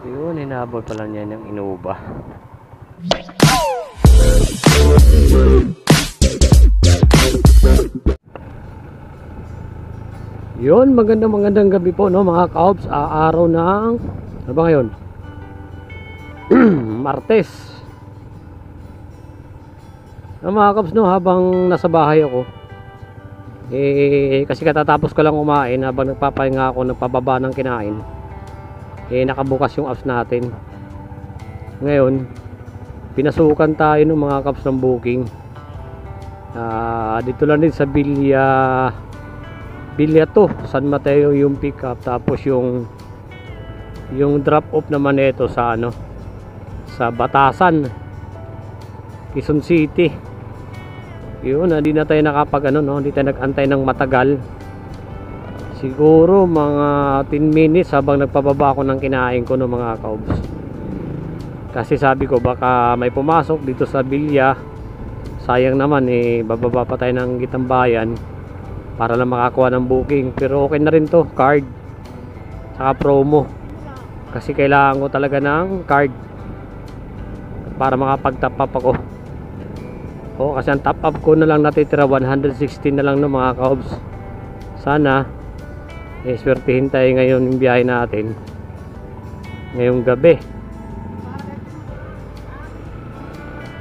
Yun, hinabol pa lang niya ng inuba. Yun, magandang gabi po, no, mga kaops. Araw ng ano ba ngayon? Martes. Mga kaops, no, habang nasa bahay ako, kasi katatapos ko lang kumain, habang nagpapahinga ako, nagpababa ng kinain, nakabukas yung apps natin. Ngayon, pinasukan tayo ng mga kaops ng booking. Dito lang din sa Bilya to, San Mateo yung pick up, tapos yung drop off naman ito sa sa Batasan, Quezon City. Yun, hindi na tayo hindi tayo nag-antay ng matagal. Siguro mga 10 minutes habang nagpababa ako ng kinain ko, no, mga kaobs. Kasi sabi ko baka may pumasok dito sa Bilya. Sayang naman, bababa pa tayo ng Gitambayan para lang makakuha ng booking. Pero okay na rin to, card saka promo, kasi kailangan ko talaga ng card para makapag-top up ako. Kasi ang top up ko na lang natitira 116 na lang, no, mga kaobs. Sana swertihin tayo ngayon yung biyahe natin ngayong gabi.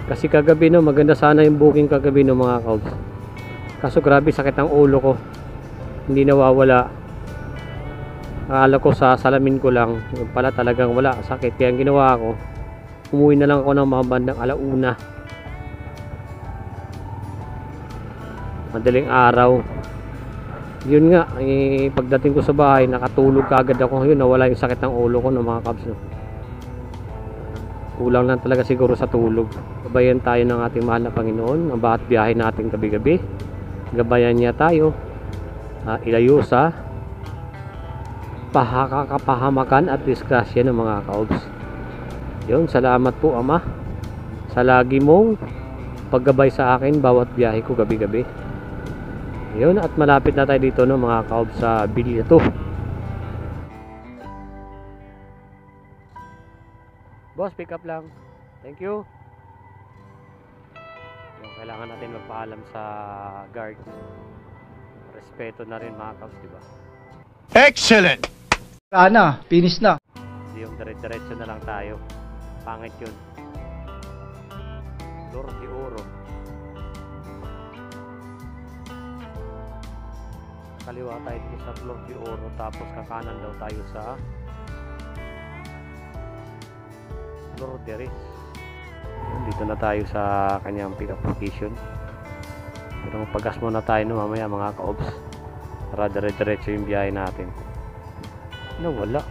Kasi kagabi, no, maganda sana yung booking kagabi, no, mga kaobs. Kaso grabe, sakit ang ulo ko, hindi nawawala. Akala ko sa salamin ko lang, yung pala talagang wala, sakit. Kaya ang ginawa ko, umuwi na lang ako ng mga bandang 1:00, madaling araw. Yun nga, pagdating ko sa bahay, nakatulog kaagad ako. Yun, nawala yung sakit ng ulo ko, no, mga kabs, no. Kulang lang talaga siguro sa tulog. Gabayan tayo ng ating mahal na Panginoon ang bawat biyahe natin gabi-gabi. Gabayan niya tayo, ilayo sa kapahamakan at disgrasya ng mga kaobs. Yun, salamat po, Ama, sa lagi mong paggabay sa akin bawat biyahe ko gabi-gabi. Yun, at malapit na tayo dito, no, mga kaobs, sa Bilya to. Boss, pick up lang. Thank you. Kailangan natin magpaalam sa guard. Respeto na rin, mga kaps, diba? Excellent! Sana, finish na. Hindi yung dire-diretso na lang tayo. Pangit yun. Flor de Oro. Kaliwa tayo dito sa Flor de Oro, tapos kakanan daw tayo sa Flor de Ris. Dito na tayo sa kanyang pick up location. Pero magpagas muna tayo, no, mamaya, mga kaobs, para dire-diretso yung biyahe natin. Wala.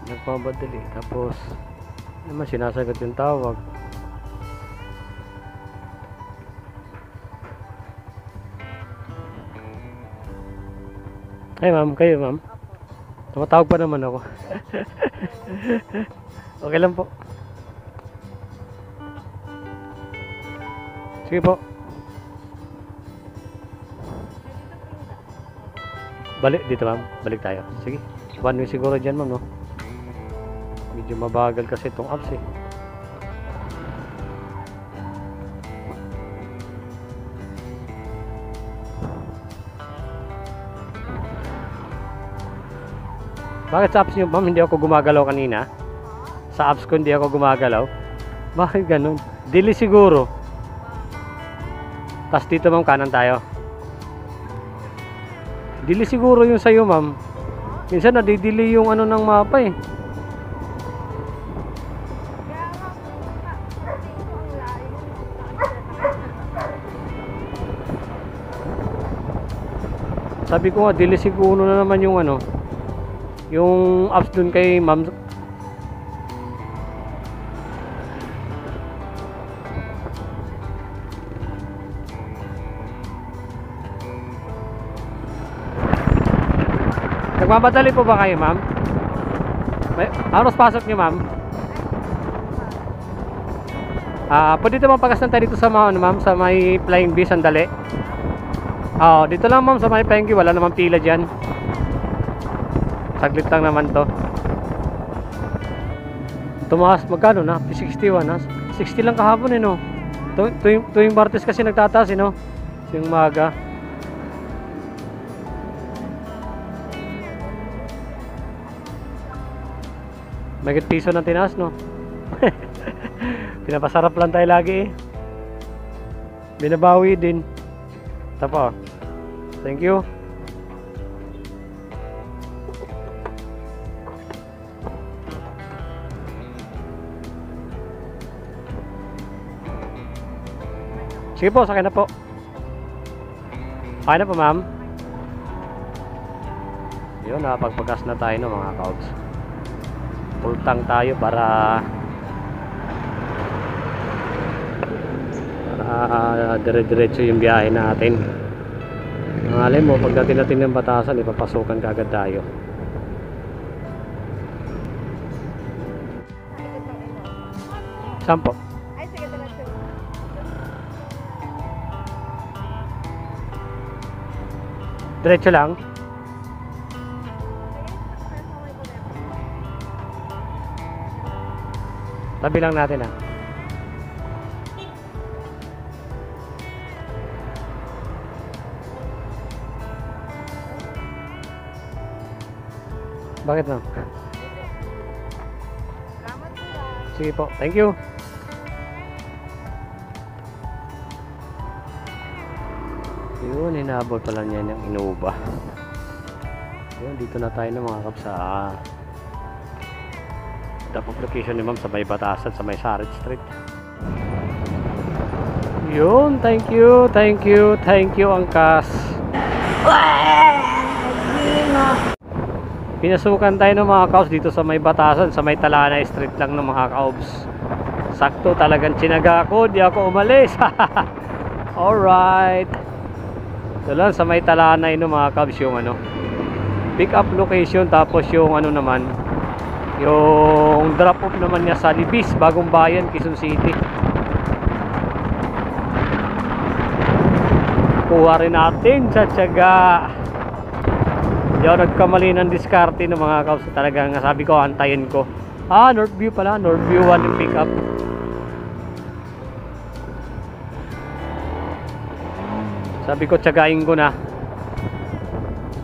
Nagpabadali, tapos naman sinasagot yung tawag. Ay, ma'am, kayo, ma'am? Tumatawag pa naman ako. Okay lang po. Sige po. Balik dito, ma'am. Balik tayo. Sige. One way siguro dyan, ma'am, no? Medyo mabagal kasi itong apps, Bakit sa apps nyo, ma'am, hindi ako gumagalaw kanina? Sa apps ko hindi ako gumagalaw? Bakit ganun? Delay siguro. Tapos dito, ma'am, kanan tayo. Delay siguro yung sa'yo, ma'am. Minsan nadidelay yung ng mapa, Sabi ko nga, delay siguro na naman yung yung apps dun kay ma'am. Nagmamadali po ba kayo, ma'am? Aros pasok niyo, ma'am? Pwede naman pagasnan tayo dito sa mga, ano, ma'am, sa may Flying B, sandali. Dito lang, ma'am, sa may Flying B, wala namang pila dyan. Saglit lang naman to. Tumaas, magkano na? 61 na? 60 lang kahapon eh, no? Tuwing Martes kasi nagtataas eh, no? Yung maga. Magit piso ng tinaas, no? Pinapasarap lang tayo lagi eh. Binabawi din. Tapa. Thank you. Sige po, sakay na po. Sakay na po, ma'am. Yun, nakapagpagas na tayo no, mga kaobs. Full tank tayo para dire-diretso yung biyahe natin. Alam mo, pagdating natin ng Batasan, ipapasukan kaagad tayo. Saan po? Diretso lang. Tabi lang natin ah. Bakit na? Sige po, thank you. Yun, hinabol pala niya ng Innova. Yun, dito na tayo ng mga kap sa top of location ni ma'am sa may Batasan, sa may Sarit Street. Yun, thank you, thank you, thank you Angkas. Pinasukan tayo ng mga kaobs dito sa may Batasan, sa may Talanay Street lang ng mga kaobs. Sakto, talagang tsinaga ko, di ako umalis. Alright. So lang sa may Talanay no mga kabs yung ano pick up location, tapos yung ano naman yung drop off naman niya sa Libis, Bagong Bayan, Quezon City. Kuha rin natin sa tiyaga. Hindi ako nagkamali ng diskarte ng mga kabs. Talagang sabi ko antayin ko. Northview pala, Northview 1 yung pick up. Sabi ko tsagain ko na.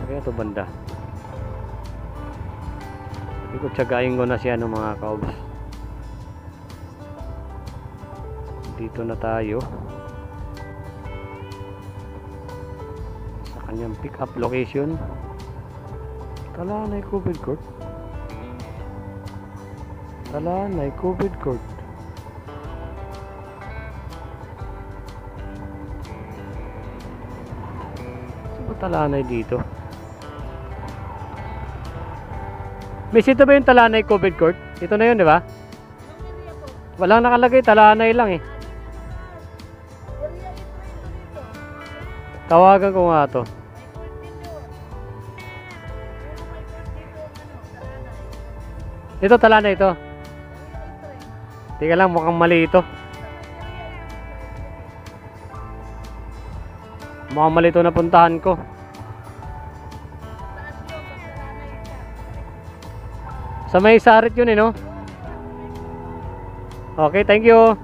Kaya to banda. Sabi ko tsagain ko na siya ng mga kaobs. Dito na tayo sa kanyang pick up location. Talanay COVID Court. Talanay COVID Court. Talanay dito. Miss, ito ba yung Talanay COVID Court? Ito na yun, di ba? Walang nakalagay, Talanay lang eh. Tawagan ko nga to. Ito, Talanay ito. Tika lang, mukhang mali ito. Mukhang mali ito na puntahan ko. Sa may Sarit yun eh, no? Okay, thank you.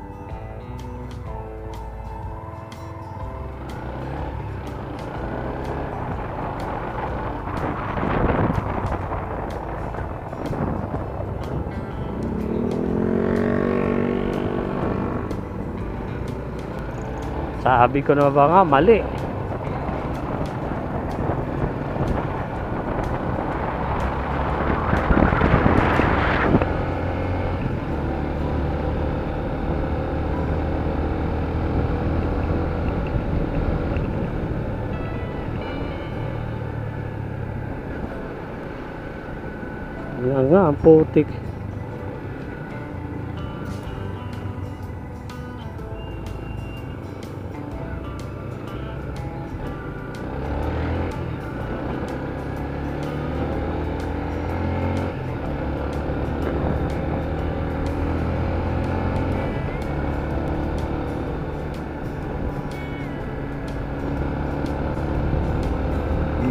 Sabi ko na ba nga, mali. Nga, ang putik.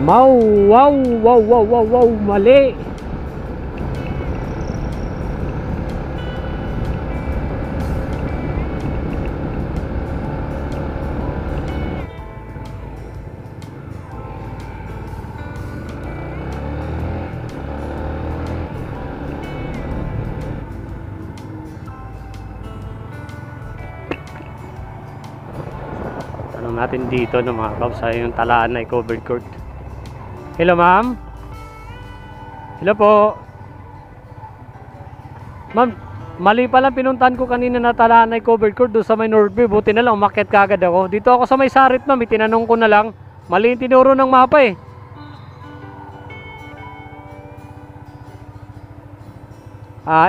Wow, wow, wow, wow, wow, wow, mali. Tanong natin dito ng mga kabs sa yung talaan na covered court. Hello ma'am. Hello po. Ma'am, mali pa lang pinuntahan ko kanina na talaan na covered court doon sa may Northview. Buti na lang umakyat kagad ako. Dito ako sa may Sarit ma'am, tinanong ko na lang. Mali yung tinuro ng mapa eh.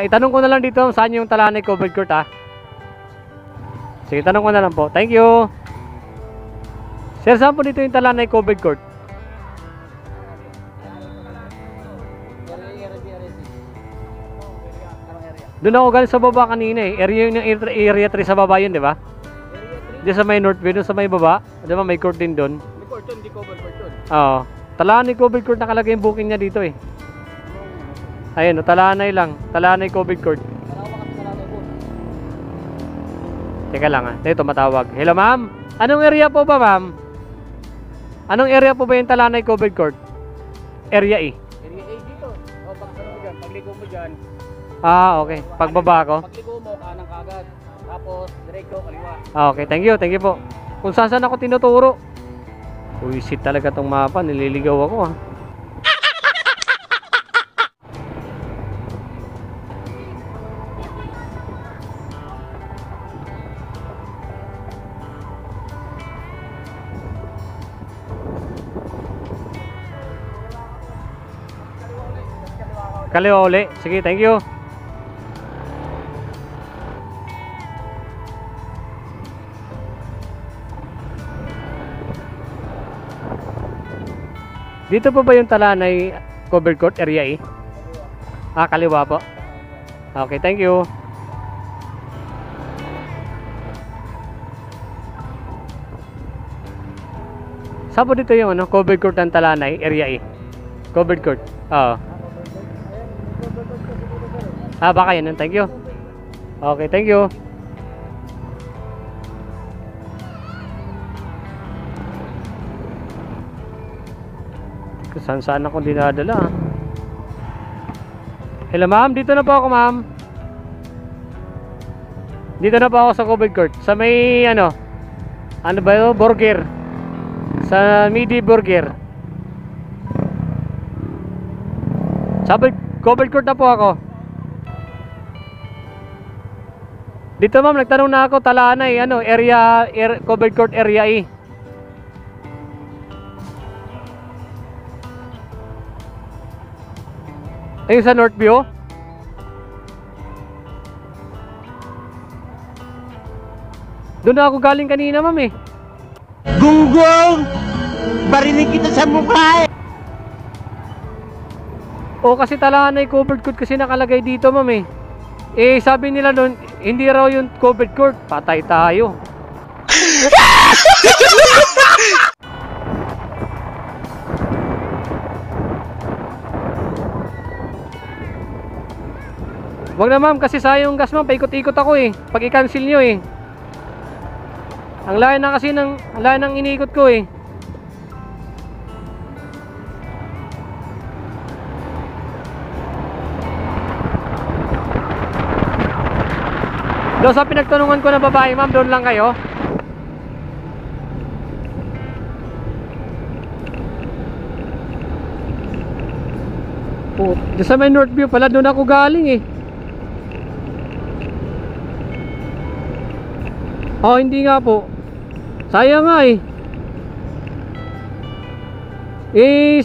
Itanong ko na lang dito saan yung talaan na covered court ah. Sige, tanong ko na lang po. Thank you. Sir, saan po dito yung talaan na covered court? Doon ako galing sa baba kanina eh. Area 3 sa baba yun, di ba? Diyan sa may Northview, doon sa may baba. Di ba may court din doon? May court doon, di covered court doon. Oo. Talanay covered court nakalagay yung booking niya dito eh. Ayun, Talanay lang. Talanay covered court. Tarawa kami sa lalay po. Teka lang ah. Ito matawag. Hello ma'am. Anong area po ba ma'am? Anong area po ba yung Talanay covered court? Area E. Area A dito. O, pagkasano mo dyan, pagligo mo dyan. Okay. Pagbaba ko. Pagligo mo, kanan kagad. Tapos, diretso, kaliwa. Okay, thank you po. Kung saan ako tinuturo. Uwisit talaga tong mapa, nililigaw ako ah. Kaliwa uli. Sige, thank you. Dito po ba yung Talanay covered court area eh? Kaliwa po. Okay, thank you. Saan po dito yung covered court ng Talanay area eh? Covered court. Oo. Baka yun. Thank you. Okay, thank you. Saan ako dinadala. Hello ma'am, dito na po ako ma'am. Dito na po ako sa covered court. Sa may ano ba yun? Burger. Sa Midi Burger. Sabi, covered court na po ako. Dito ma'am, nagtanong na ako, Talanay, covered court area E. Ayun sa Northview. Doon na ako galing kanina ma'am eh. Gunggong! Barinig kita sa mukha eh! Kasi Talanay covered court kasi nakalagay dito ma'am eh. Sabi nila doon, hindi raw yung covered court. Patay tayo. Wag na ma'am, kasi sayang gas ma'am. Paikot-ikot ako eh. Pag i-cancel nyo eh. Ang layo na kasi ang layo ng iniikot ko eh. Doon sa pinagtanungan ko na babae ma'am, doon lang kayo. Doon sa may Northview pala, doon ako galing eh. Hindi nga po. Sayang nga eh.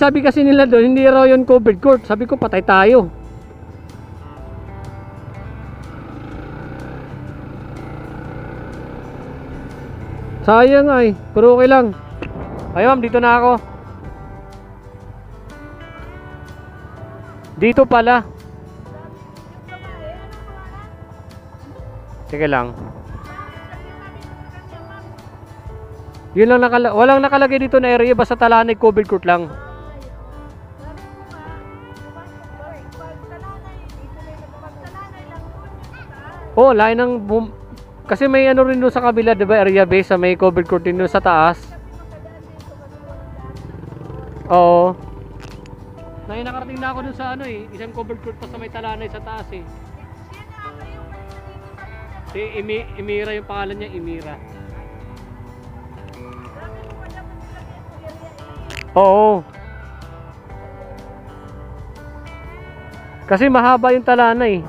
Sabi kasi nila doon, hindi raw yun covered court. Sabi ko, patay tayo. Sayang nga eh. Pero okay lang. Ay ma'am, dito na ako. Dito pala. Sige lang. Yun lang walang nakalagay dito na area, basta Talanay covered court lang. Oh, lain ng kasi may ano rin doon sa kabila, 'di ba? Area base sa may covered court din doon sa taas. Oo. Nakarating na ako doon sa ano eh, isang covered court pa sa may talanay sa taas eh. Si Emira yung pangalan niya, Emira. Oo. Kasi mahaba yung talanay.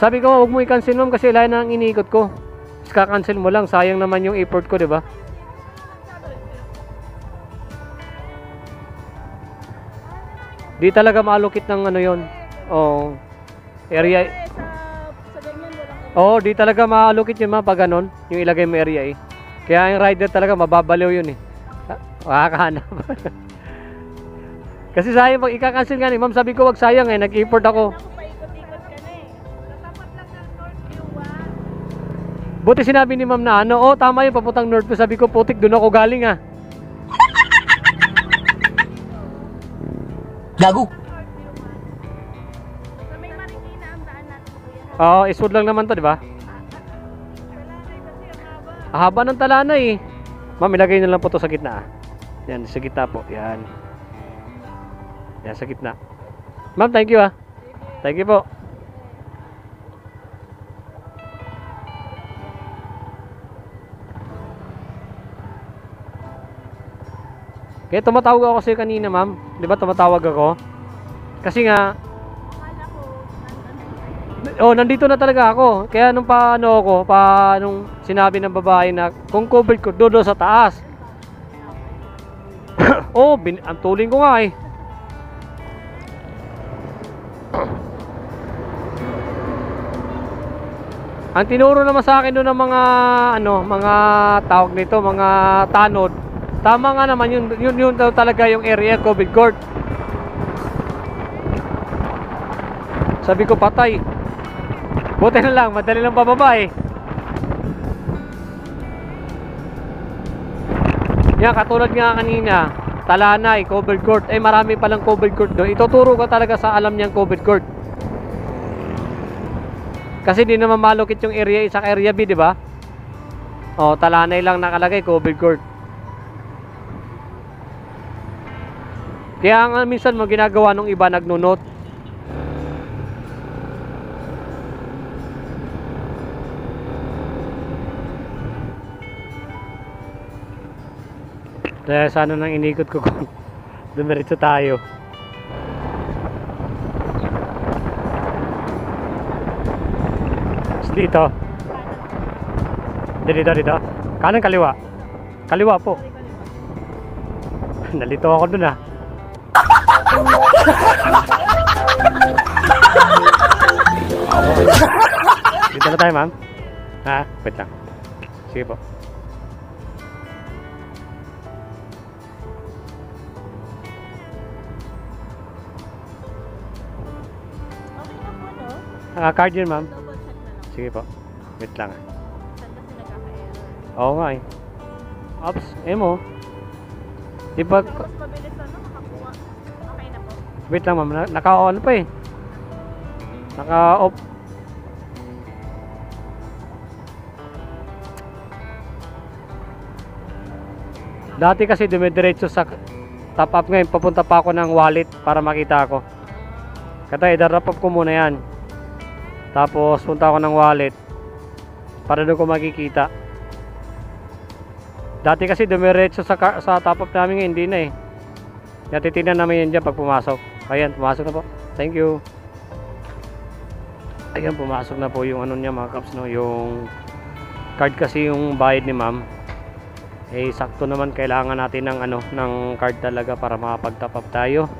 Sabi ko, huwag mo i-cancel ma'am kasi lain na ang iniikot ko. Kaka-cancel mo lang, sayang naman yung effort ko, 'di ba? Di talaga maalokit ng ano 'yon. Oh. Area. Oh, di talaga maalokit 'yun ma'am pag ganun, yung ilagay mo area eh. Kaya yung rider talaga mababaliw 'yun eh. Makakahanap. Kasi sayang pag i-cancel nga ni ma'am, sabi ko wag sayang eh, nag-effort ako. Buti sinabi ni ma'am na ano, oh tama yun, papuntang north ko. Sabi ko, putik, doon ako galing ah. Gago. Sa may Marikina ang daan natin kuya. Oo, Eastwood lang naman to, di ba? Haba ng talanay eh. Ma'am, ilagay na lang po to sa gitna ah. Yan, sa gitna po, yan. Yan, sa gitna. Ma'am, thank you ah. Thank you po. Kaya tumatawag ako sa'yo kanina ma'am. Di ba tumatawag ako? Kasi nga oh, nandito na talaga ako. Kaya nung nung sinabi ng babae na kung covered ko doon sa taas. Oh, ang tuling ko nga eh. Ang tinuro naman sa akin doon ng mga mga tawag nito, mga tanod. Tama nga naman, yun daw talaga yung area covered court. Sabi ko patay. Buti na lang, madali lang pababa eh. Yan, katulad nga kanina, Talanay, covered court. Eh marami palang covered court doon. Ituturo ko talaga sa alam niyang covered court. Kasi di naman malukit yung area A sa area B, di ba? Oh, Talanay lang nakalagay, covered court. Kaya nga minsan mo ginagawa nung iba nagnunot. Kaya sana nang inikot ko kung dumiretso tayo. Dito. Dito. Kanan kaliwa. Kaliwa po. Nalito ako dun ah. Dito na tayo ma'am. Ha? Wait lang. Sige po. Okay na po, no? Card yun ma'am. Double check na lang. Sige po. Wait lang. Saan kasi nagkaka-error? Oo nga eh. Ops. Mo. Di ba? Mas mabilis makakuha. Okay na po. Wait lang ma'am. Naka-on pa eh. Naka-off. Dati kasi dumidiretso sa top up, ngayon papunta pa ako ng wallet para makita ako. Kaya i-drop up ko muna yan. Tapos punta ako ng wallet para doon ko makikita. Dati kasi dumiretso sa top up namin, ngayon hindi na eh. Kaya titignan namin yan dyan pag pumasok. Ayan, pumasok na po. Thank you. Ayan, pumasok na po yung ano niya mga kaps, no? Yung card kasi yung bayad ni ma'am. Eh sakto naman, kailangan natin ng ng card talaga para makapag-top up tayo.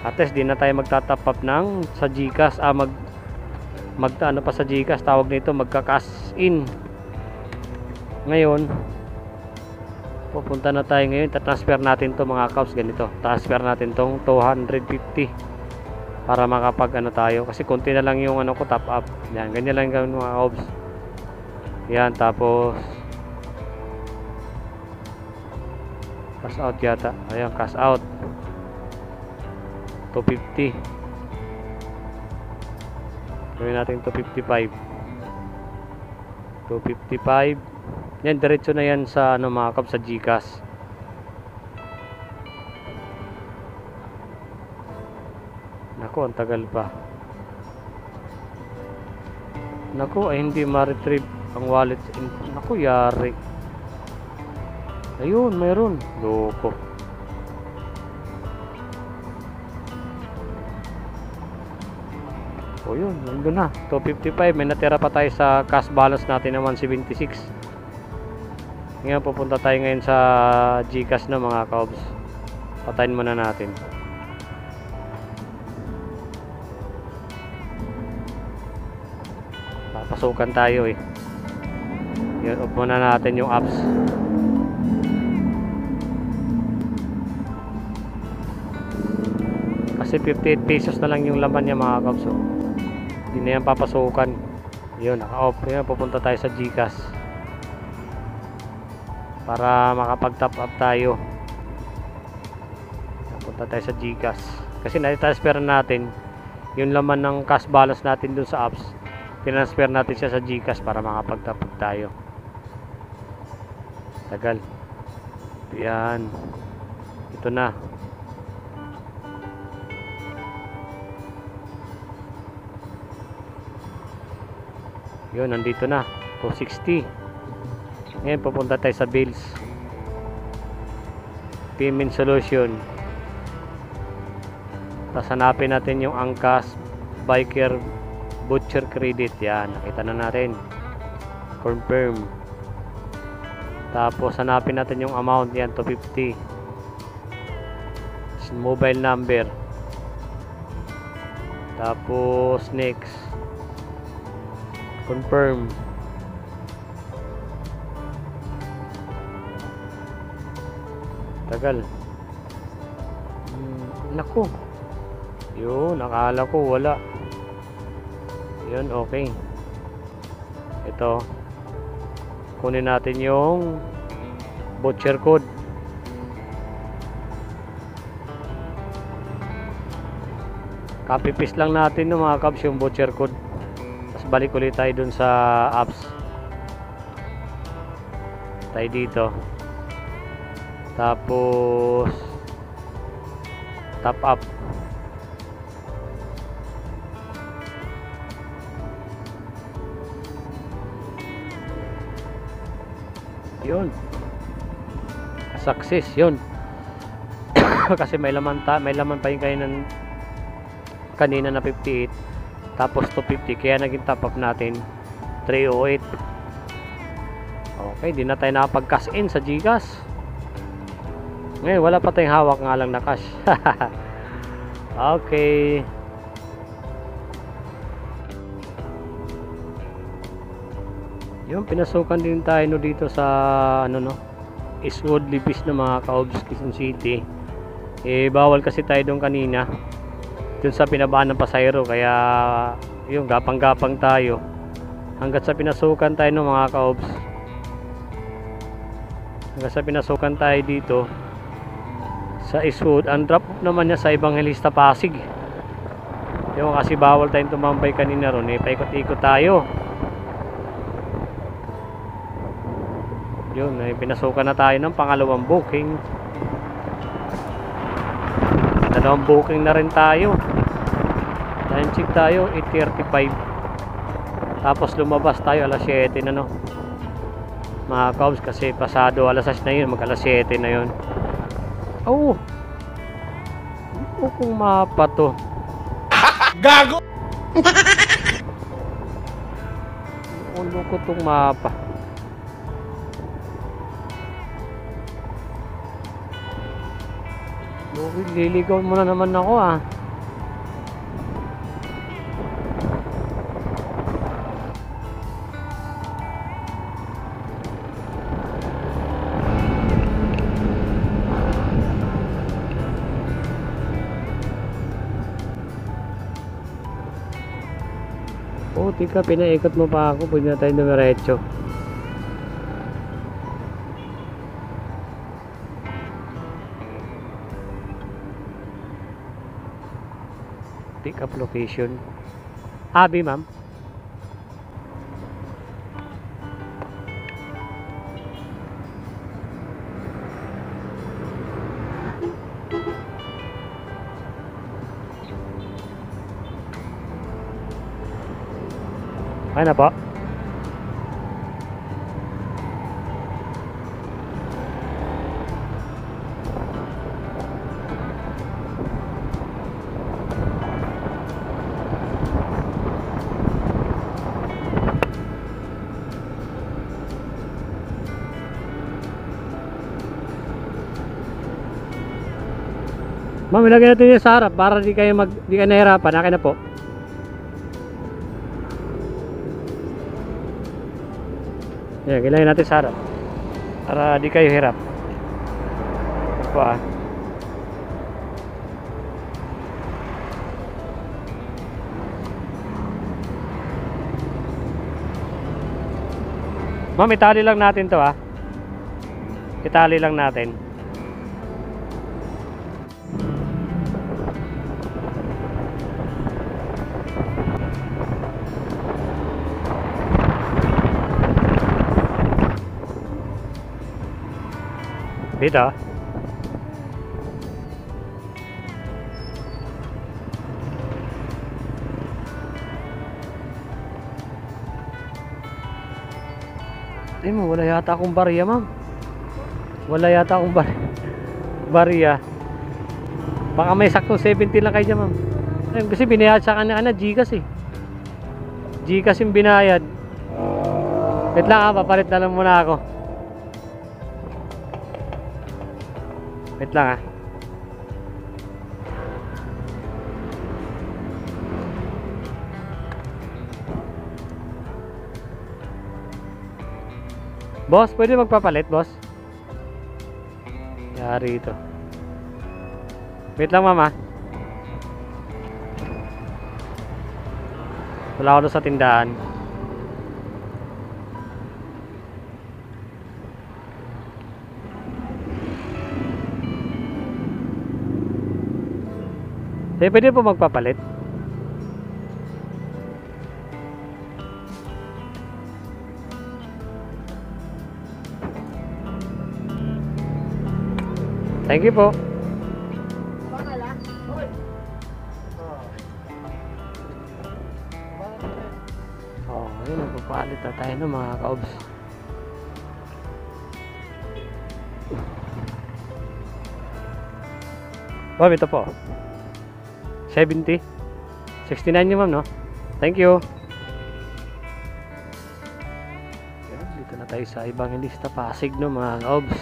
At least di na tayo magta-top up ng sa GCash, ano pa sa GCash tawag nito, magka-cash in. Ngayon pupunta na tayo ngayon, transfer natin to mga kaps, ganito. Transfer natin tong 250 para makapag tayo, kasi konti na lang yung ko top up. Yan, ganyan lang gawin mga kaps. Yan, tapos cash out yata. Ayan, cash out. 250. Gawin natin 255. 255. Yan, diretso na yan sa ano mga kap, sa GCash. Naku, ang tagal pa. Naku, ay hindi ma-retrieve ang wallet. Naku, yari. Ayun, mayroon. Loko. O yun, nandun na. 255. May natira pa tayo sa cash balance natin na 176. Ngayon, pupunta tayo ngayon sa GCash na mga kaobs. Patayin muna natin. Papasukan tayo eh. Yun, off muna natin yung apps. Kasi 58 pesos na lang yung laman niya mga kaobs. So, hindi na yan papasukan. Yun, naka-off. Yun, pupunta tayo sa GCash para makapag-top up tayo. Pupunta tayo sa GCash kasi na-transfer natin yung laman ng cash balance natin dun sa apps. Tinransfer natin siya sa GCash para makapag-top up tayo. Tagal. Yan. Ito na. Yun, nandito na. 260. Ngayon, pupunta tayo sa bills. Payment solution. Tapos hanapin natin yung Angkas Biker Butcher Credit. Yan, nakita na natin. Confirm. Tapos hanapin natin yung amount. Yan, 250. Mobile number. Tapos next. Confirm. Tagal. Naku. Yun, nakala ko wala. Yun, okay. Ito. Kunin natin yung voucher code. Copy paste lang natin no mga kabs yung voucher code. Tapos balik ulit tayo dun sa apps. Tayo dito. Tapos top up. Yun. Success yun. Kasi may laman pa yung kanina na 58. Tapos 250 kaya naging top up natin 308. Okay, di na tayo nakapag-cash in sa GCash. Ngayon wala pa tayong hawak nga lang na cash. Okay. Yung pinasukan din tayo no dito sa ano no, Eastwood Libis na mga kaobs, Quezon City. Eh bawal kasi tayo doon kanina. Doon sa pinabaan ng pasayro kaya yung gapang-gapang tayo. Hanggat sa pinasukan tayo no mga kaobs. Hanggat sa pinasukan tayo dito sa Eastwood, ang drop off naman niya sa Evangelista Pasig. Yung kasi bawal tayong tumambay kanina ron eh, paikot-ikot tayo. Yun, eh, pinasukan na tayo ng pangalawang booking. Dalawang booking na rin tayo. Time check tayo 8:35. Tapos lumabas tayo alas 7 na no mga kaobs, kasi pasado alas 6 na yun, mag alas 7 na yun. Oh, kung mapa to. Gago! Ulo ko tong mapa. Liligaw mo na naman ako ah. Oh, tika, pinaikot mo pa ako. Pwede na tayo dumiretso. Pick up location. Abi, ma'am. Ay na po. Ma'am, ilagay natin yung sa harap para di kayo nahirapan. Akin na po. Yan, ilagay natin sa harap para di kayo hirap. Ito po ah. Ma'am, itali lang natin to ah. Itali lang natin. Dito. Ay mo, wala yata akong barya, ma'am. Wala yata akong barya. Baka may saktong 70 lang kayo dyan, ma'am. Ay, kasi binayad sa kanya Gcash eh. Gcash yung binayad. Wait lang ha, papalit na lang muna ako. Wait lang ah. Boss, pwede magpapalit, boss? Yari ito. Wait lang, mama. Wala ako doon sa tindahan. Pwede po magpapalit. Thank you po. Oh, ayun, magpapalit na tayo ng mga kaobs. Ma'am, ito po. 70 69 yun, ma'am, no? Thank you. Dito na tayo sa Evangelista Pasig, no, mga kaobs.